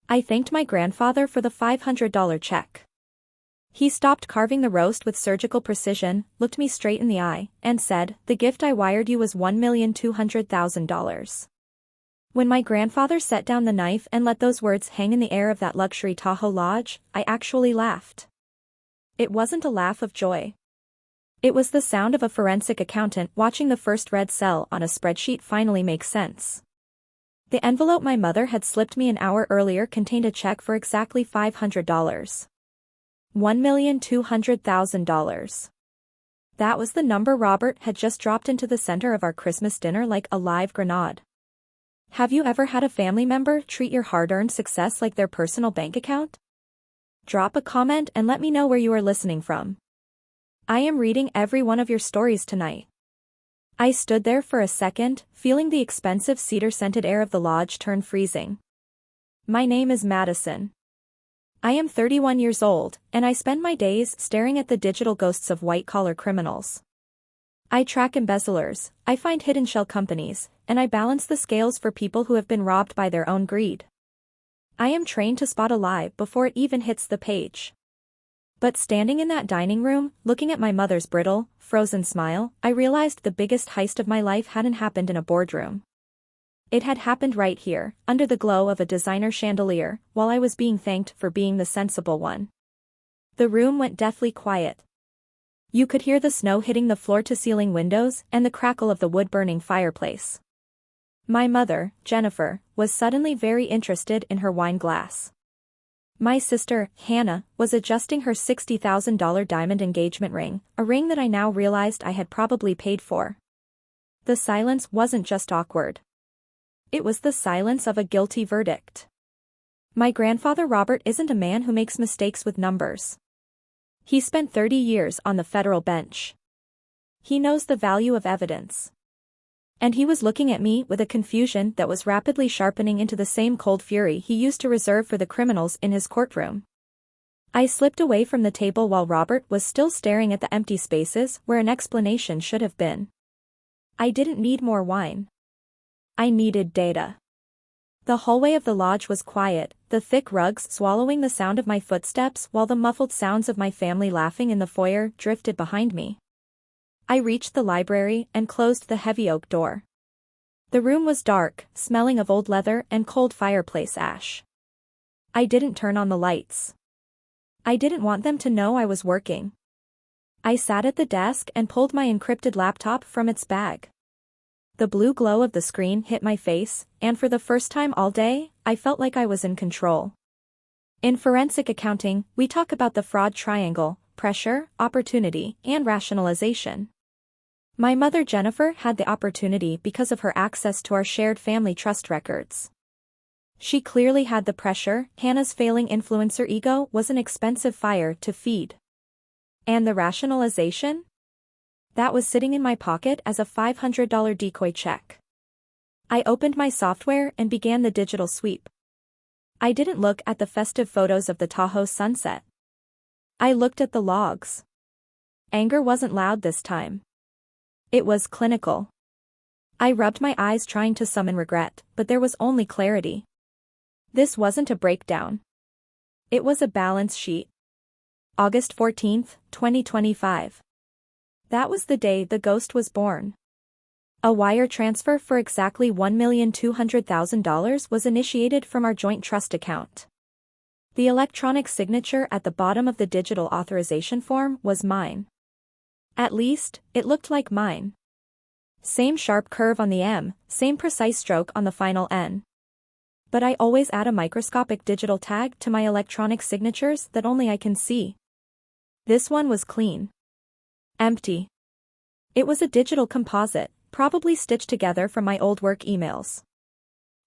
I thanked my grandfather for the $500 check. He stopped carving the roast with surgical precision, looked me straight in the eye, and said, "The gift I wired you was $1,200,000. When my grandfather set down the knife and let those words hang in the air of that luxury Tahoe lodge, I actually laughed. It wasn't a laugh of joy. It was the sound of a forensic accountant watching the first red cell on a spreadsheet finally make sense. The envelope my mother had slipped me an hour earlier contained a check for exactly $500. $1,200,000. That was the number Robert had just dropped into the center of our Christmas dinner like a live grenade. Have you ever had a family member treat your hard-earned success like their personal bank account? Drop a comment and let me know where you are listening from. I am reading every one of your stories tonight. I stood there for a second, feeling the expensive cedar-scented air of the lodge turn freezing. My name is Madison. I am 31 years old, and I spend my days staring at the digital ghosts of white-collar criminals. I track embezzlers, I find hidden shell companies, and I balance the scales for people who have been robbed by their own greed. I am trained to spot a lie before it even hits the page. But standing in that dining room, looking at my mother's brittle, frozen smile, I realized the biggest heist of my life hadn't happened in a boardroom. It had happened right here, under the glow of a designer chandelier, while I was being thanked for being the sensible one. The room went deathly quiet. You could hear the snow hitting the floor-to-ceiling windows and the crackle of the wood-burning fireplace. My mother, Jennifer, was suddenly very interested in her wine glass. My sister, Hannah, was adjusting her $60,000 diamond engagement ring, a ring that I now realized I had probably paid for. The silence wasn't just awkward. It was the silence of a guilty verdict. My grandfather Robert isn't a man who makes mistakes with numbers. He spent 30 years on the federal bench. He knows the value of evidence. And he was looking at me with a confusion that was rapidly sharpening into the same cold fury he used to reserve for the criminals in his courtroom. I slipped away from the table while Robert was still staring at the empty spaces where an explanation should have been. I didn't need more wine. I needed data. The hallway of the lodge was quiet, the thick rugs swallowing the sound of my footsteps while the muffled sounds of my family laughing in the foyer drifted behind me. I reached the library and closed the heavy oak door. The room was dark, smelling of old leather and cold fireplace ash. I didn't turn on the lights. I didn't want them to know I was working. I sat at the desk and pulled my encrypted laptop from its bag. The blue glow of the screen hit my face, and for the first time all day, I felt like I was in control. In forensic accounting, we talk about the fraud triangle: pressure, opportunity, and rationalization. My mother Jennifer had the opportunity because of her access to our shared family trust records. She clearly had the pressure. Hannah's failing influencer ego was an expensive fire to feed. And the rationalization? That was sitting in my pocket as a $500 decoy check. I opened my software and began the digital sweep. I didn't look at the festive photos of the Tahoe sunset. I looked at the logs. Anger wasn't loud this time. It was clinical. I rubbed my eyes trying to summon regret, but there was only clarity. This wasn't a breakdown. It was a balance sheet. August 14, 2025. That was the day the ghost was born. A wire transfer for exactly $1,200,000 was initiated from our joint trust account. The electronic signature at the bottom of the digital authorization form was mine. At least, it looked like mine. Same sharp curve on the M, same precise stroke on the final N. But I always add a microscopic digital tag to my electronic signatures that only I can see. This one was clean. Empty. It was a digital composite, probably stitched together from my old work emails.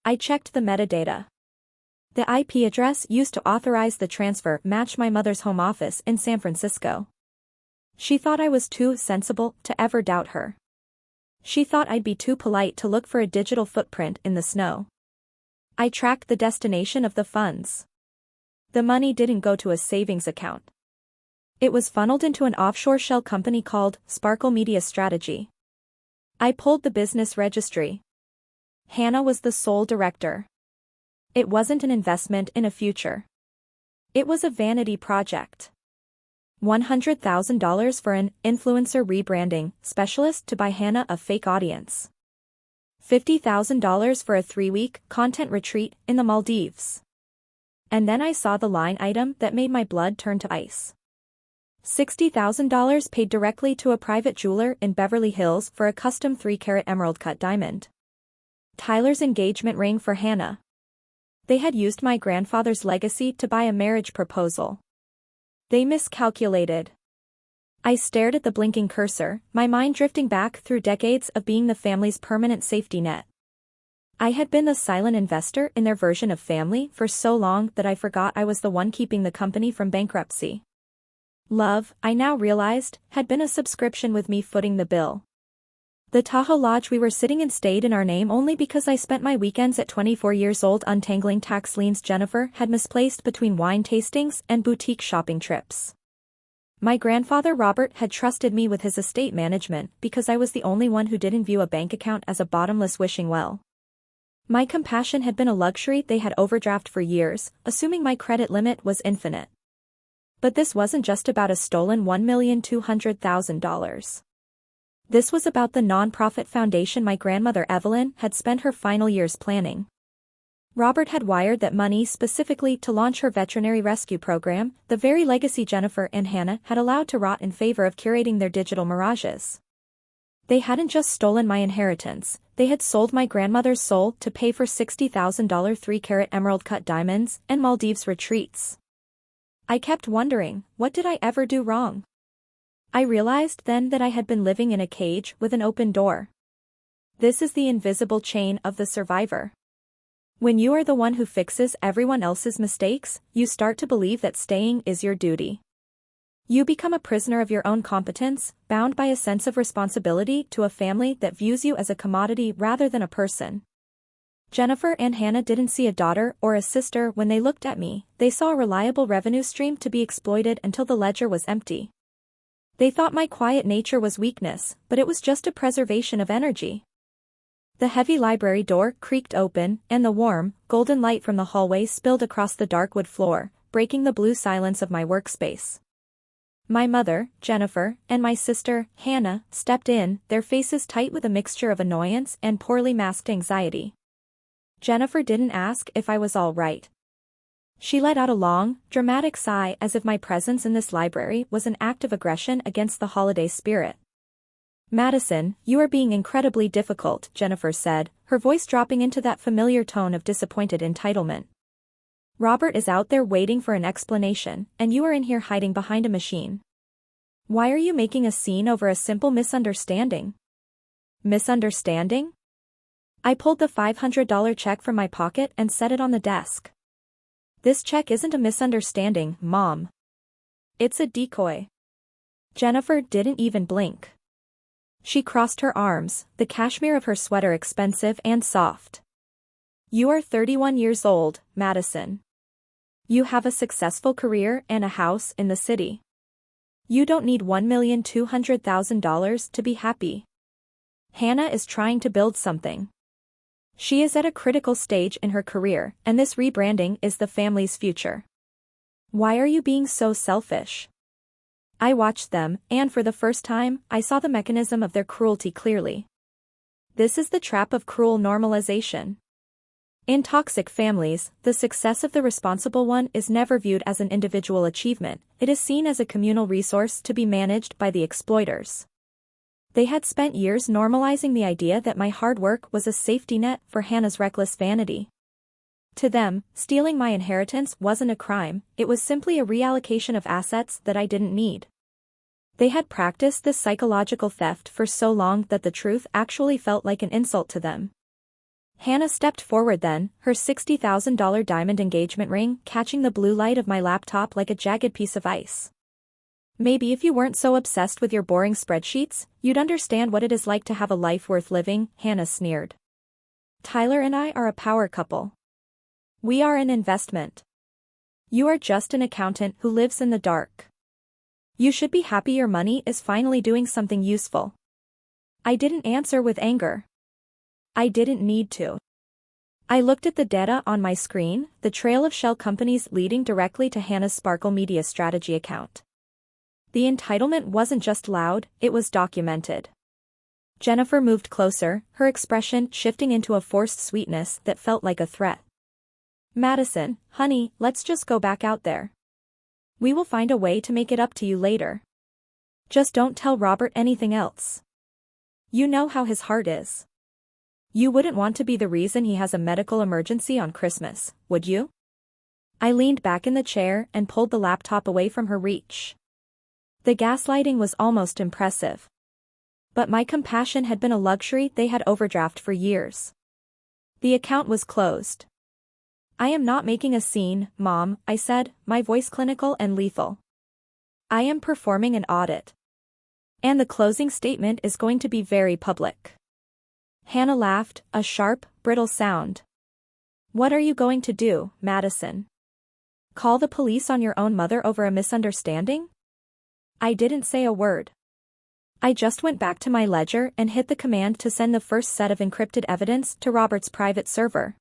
I checked the metadata. The IP address used to authorize the transfer matched my mother's home office in San Francisco. She thought I was too sensible to ever doubt her. She thought I'd be too polite to look for a digital footprint in the snow. I tracked the destination of the funds. The money didn't go to a savings account. It was funneled into an offshore shell company called Sparkle Media Strategy. I pulled the business registry. Hannah was the sole director. It wasn't an investment in a future. It was a vanity project. $100,000 for an influencer rebranding specialist to buy Hannah a fake audience. $50,000 for a 3-week content retreat in the Maldives. And then I saw the line item that made my blood turn to ice. $60,000 paid directly to a private jeweler in Beverly Hills for a custom 3-carat emerald cut diamond. Tyler's engagement ring for Hannah. They had used my grandfather's legacy to buy a marriage proposal. They miscalculated. I stared at the blinking cursor, my mind drifting back through decades of being the family's permanent safety net. I had been the silent investor in their version of family for so long that I forgot I was the one keeping the company from bankruptcy. Love, I now realized, had been a subscription with me footing the bill. The Tahoe Lodge we were sitting in stayed in our name only because I spent my weekends at 24 years old untangling tax liens Jennifer had misplaced between wine tastings and boutique shopping trips. My grandfather Robert had trusted me with his estate management because I was the only one who didn't view a bank account as a bottomless wishing well. My compassion had been a luxury they had overdrafted for years, assuming my credit limit was infinite. But this wasn't just about a stolen $1,200,000. This was about the nonprofit foundation my grandmother Evelyn had spent her final years planning. Robert had wired that money specifically to launch her veterinary rescue program, the very legacy Jennifer and Hannah had allowed to rot in favor of curating their digital mirages. They hadn't just stolen my inheritance, they had sold my grandmother's soul to pay for $60,000 3-carat emerald cut diamonds and Maldives retreats. I kept wondering, what did I ever do wrong? I realized then that I had been living in a cage with an open door. This is the invisible chain of the survivor. When you are the one who fixes everyone else's mistakes, you start to believe that staying is your duty. You become a prisoner of your own competence, bound by a sense of responsibility to a family that views you as a commodity rather than a person. Jennifer and Hannah didn't see a daughter or a sister when they looked at me, they saw a reliable revenue stream to be exploited until the ledger was empty. They thought my quiet nature was weakness, but it was just a preservation of energy. The heavy library door creaked open, and the warm, golden light from the hallway spilled across the dark wood floor, breaking the blue silence of my workspace. My mother, Jennifer, and my sister, Hannah, stepped in, their faces tight with a mixture of annoyance and poorly masked anxiety. Jennifer didn't ask if I was all right. She let out a long, dramatic sigh as if my presence in this library was an act of aggression against the holiday spirit. Madison, you are being incredibly difficult, Jennifer said, her voice dropping into that familiar tone of disappointed entitlement. Robert is out there waiting for an explanation, and you are in here hiding behind a machine. Why are you making a scene over a simple misunderstanding? Misunderstanding? I pulled the $500 check from my pocket and set it on the desk. This check isn't a misunderstanding, Mom. It's a decoy. Jennifer didn't even blink. She crossed her arms, the cashmere of her sweater expensive and soft. You are 31 years old, Madison. You have a successful career and a house in the city. You don't need $1,200,000 to be happy. Hannah is trying to build something. She is at a critical stage in her career, and this rebranding is the family's future. Why are you being so selfish? I watched them, and for the first time, I saw the mechanism of their cruelty clearly. This is the trap of cruel normalization. In toxic families, the success of the responsible one is never viewed as an individual achievement, it is seen as a communal resource to be managed by the exploiters. They had spent years normalizing the idea that my hard work was a safety net for Hannah's reckless vanity. To them, stealing my inheritance wasn't a crime, it was simply a reallocation of assets that I didn't need. They had practiced this psychological theft for so long that the truth actually felt like an insult to them. Hannah stepped forward then, her $60,000 diamond engagement ring catching the blue light of my laptop like a jagged piece of ice. Maybe if you weren't so obsessed with your boring spreadsheets, you'd understand what it is like to have a life worth living, Hannah sneered. Tyler and I are a power couple. We are an investment. You are just an accountant who lives in the dark. You should be happy your money is finally doing something useful. I didn't answer with anger. I didn't need to. I looked at the data on my screen, the trail of shell companies leading directly to Hannah's Sparkle Media Strategy account. The entitlement wasn't just loud, it was documented. Jennifer moved closer, her expression shifting into a forced sweetness that felt like a threat. Madison, honey, let's just go back out there. We will find a way to make it up to you later. Just don't tell Robert anything else. You know how his heart is. You wouldn't want to be the reason he has a medical emergency on Christmas, would you? I leaned back in the chair and pulled the laptop away from her reach. The gaslighting was almost impressive. But my compassion had been a luxury they had overdrafted for years. The account was closed. I am not making a scene, Mom, I said, my voice clinical and lethal. I am performing an audit. And the closing statement is going to be very public. Hannah laughed, a sharp, brittle sound. What are you going to do, Madison? Call the police on your own mother over a misunderstanding? I didn't say a word. I just went back to my ledger and hit the command to send the first set of encrypted evidence to Robert's private server.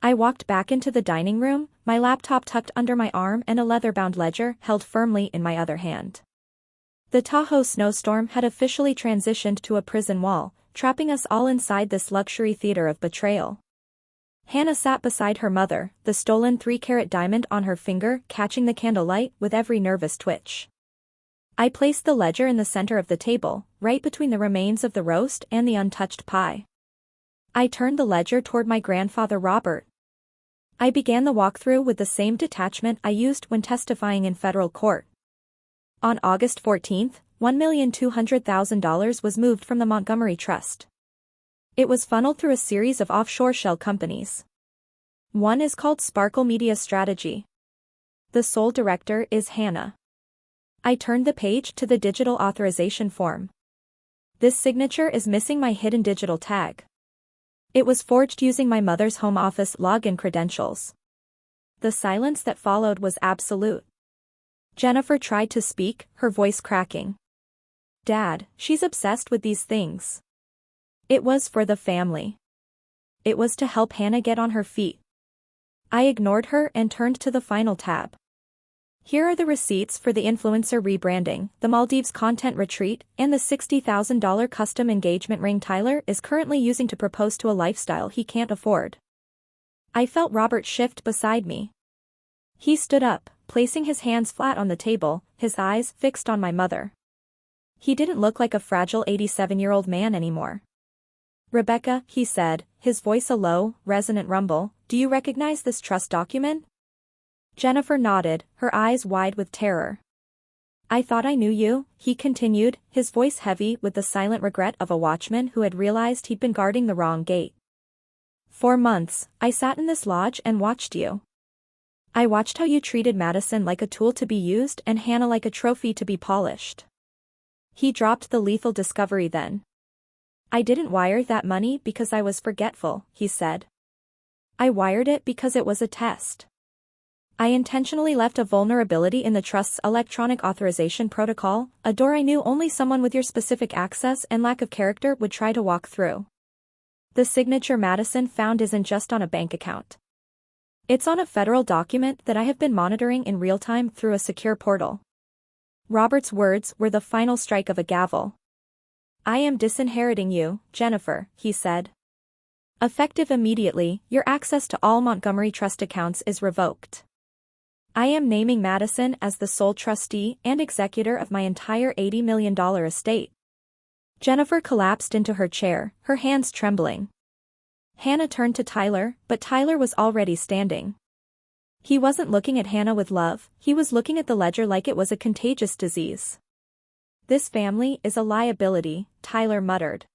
I walked back into the dining room, my laptop tucked under my arm and a leather-bound ledger held firmly in my other hand. The Tahoe snowstorm had officially transitioned to a prison wall, trapping us all inside this luxury theater of betrayal. Hannah sat beside her mother, the stolen 3-carat diamond on her finger catching the candlelight with every nervous twitch. I placed the ledger in the center of the table, right between the remains of the roast and the untouched pie. I turned the ledger toward my grandfather Robert. I began the walkthrough with the same detachment I used when testifying in federal court. On August 14, $1,200,000 was moved from the Montgomery Trust. It was funneled through a series of offshore shell companies. One is called Sparkle Media Strategy. The sole director is Hannah. I turned the page to the digital authorization form. This signature is missing my hidden digital tag. It was forged using my mother's home office login credentials. The silence that followed was absolute. Jennifer tried to speak, her voice cracking. Dad, she's obsessed with these things. It was for the family. It was to help Hannah get on her feet. I ignored her and turned to the final tab. Here are the receipts for the influencer rebranding, the Maldives content retreat, and the $60,000 custom engagement ring Tyler is currently using to propose to a lifestyle he can't afford. I felt Robert shift beside me. He stood up, placing his hands flat on the table, his eyes fixed on my mother. He didn't look like a fragile 87-year-old man anymore. Rebecca, he said, his voice a low, resonant rumble, do you recognize this trust document? Jennifer nodded, her eyes wide with terror. I thought I knew you, he continued, his voice heavy with the silent regret of a watchman who had realized he'd been guarding the wrong gate. 4 months, I sat in this lodge and watched you. I watched how you treated Madison like a tool to be used and Hannah like a trophy to be polished. He dropped the lethal discovery then. I didn't wire that money because I was forgetful, he said. I wired it because it was a test. I intentionally left a vulnerability in the trust's electronic authorization protocol, a door I knew only someone with your specific access and lack of character would try to walk through. The signature Madison found isn't just on a bank account. It's on a federal document that I have been monitoring in real time through a secure portal. Robert's words were the final strike of a gavel. I am disinheriting you, Jennifer, he said. Effective immediately, your access to all Montgomery Trust accounts is revoked. I am naming Madison as the sole trustee and executor of my entire $80 million estate. Jennifer collapsed into her chair, her hands trembling. Hannah turned to Tyler, but Tyler was already standing. He wasn't looking at Hannah with love, he was looking at the ledger like it was a contagious disease. This family is a liability, Tyler muttered.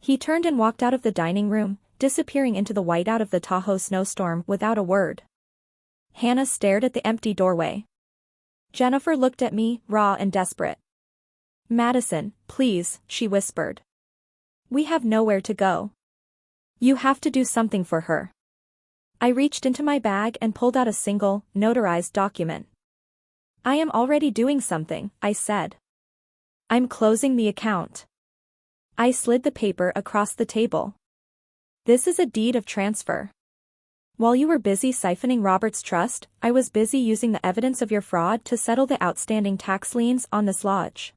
He turned and walked out of the dining room, disappearing into the whiteout of the Tahoe snowstorm without a word. Hannah stared at the empty doorway. Jennifer looked at me, raw and desperate. Madison, please, she whispered. We have nowhere to go. You have to do something for her. I reached into my bag and pulled out a single, notarized document. I am already doing something, I said. I'm closing the account. I slid the paper across the table. This is a deed of transfer. While you were busy siphoning Robert's trust, I was busy using the evidence of your fraud to settle the outstanding tax liens on this lodge.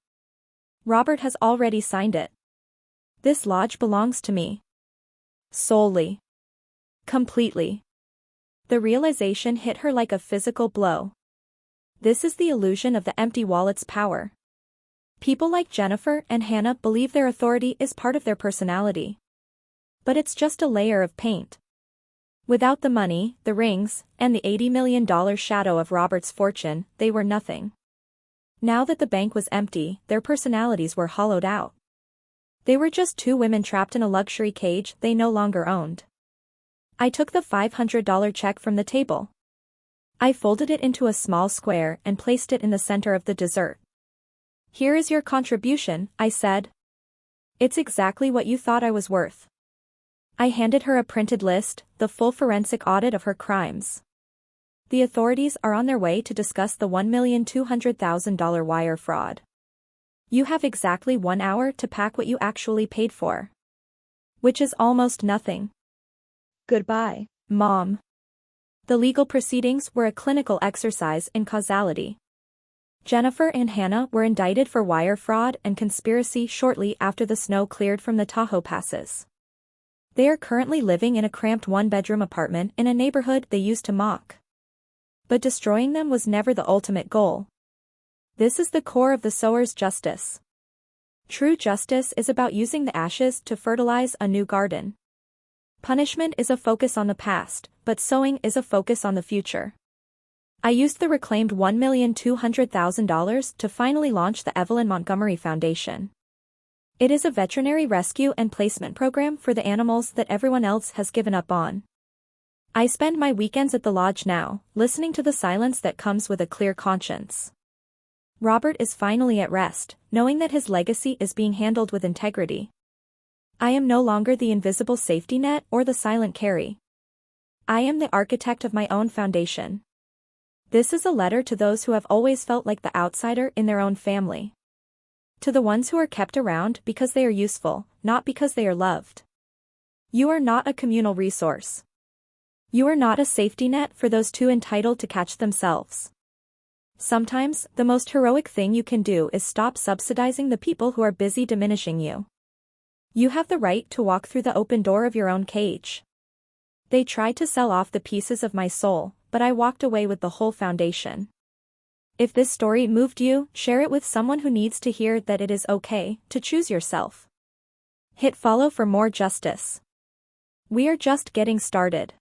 Robert has already signed it. This lodge belongs to me. Solely. Completely. The realization hit her like a physical blow. This is the illusion of the empty wallet's power. People like Jennifer and Hannah believe their authority is part of their personality. But it's just a layer of paint. Without the money, the rings, and the $80 million shadow of Robert's fortune, they were nothing. Now that the bank was empty, their personalities were hollowed out. They were just two women trapped in a luxury cage they no longer owned. I took the $500 check from the table. I folded it into a small square and placed it in the center of the dessert. Here is your contribution, I said. It's exactly what you thought I was worth. I handed her a printed list, the full forensic audit of her crimes. The authorities are on their way to discuss the $1,200,000 wire fraud. You have exactly 1 hour to pack what you actually paid for. Which is almost nothing. Goodbye, Mom. The legal proceedings were a clinical exercise in causality. Jennifer and Hannah were indicted for wire fraud and conspiracy shortly after the snow cleared from the Tahoe passes. They are currently living in a cramped one-bedroom apartment in a neighborhood they used to mock. But destroying them was never the ultimate goal. This is the core of the sower's justice. True justice is about using the ashes to fertilize a new garden. Punishment is a focus on the past, but sowing is a focus on the future. I used the reclaimed $1,200,000 to finally launch the Evelyn Montgomery Foundation. It is a veterinary rescue and placement program for the animals that everyone else has given up on. I spend my weekends at the lodge now, listening to the silence that comes with a clear conscience. Robert is finally at rest, knowing that his legacy is being handled with integrity. I am no longer the invisible safety net or the silent carry. I am the architect of my own foundation. This is a letter to those who have always felt like the outsider in their own family. To the ones who are kept around because they are useful, not because they are loved. You are not a communal resource. You are not a safety net for those too entitled to catch themselves. Sometimes, the most heroic thing you can do is stop subsidizing the people who are busy diminishing you. You have the right to walk through the open door of your own cage. They tried to sell off the pieces of my soul, but I walked away with the whole foundation. If this story moved you, share it with someone who needs to hear that it is okay to choose yourself. Hit follow for more justice. We are just getting started.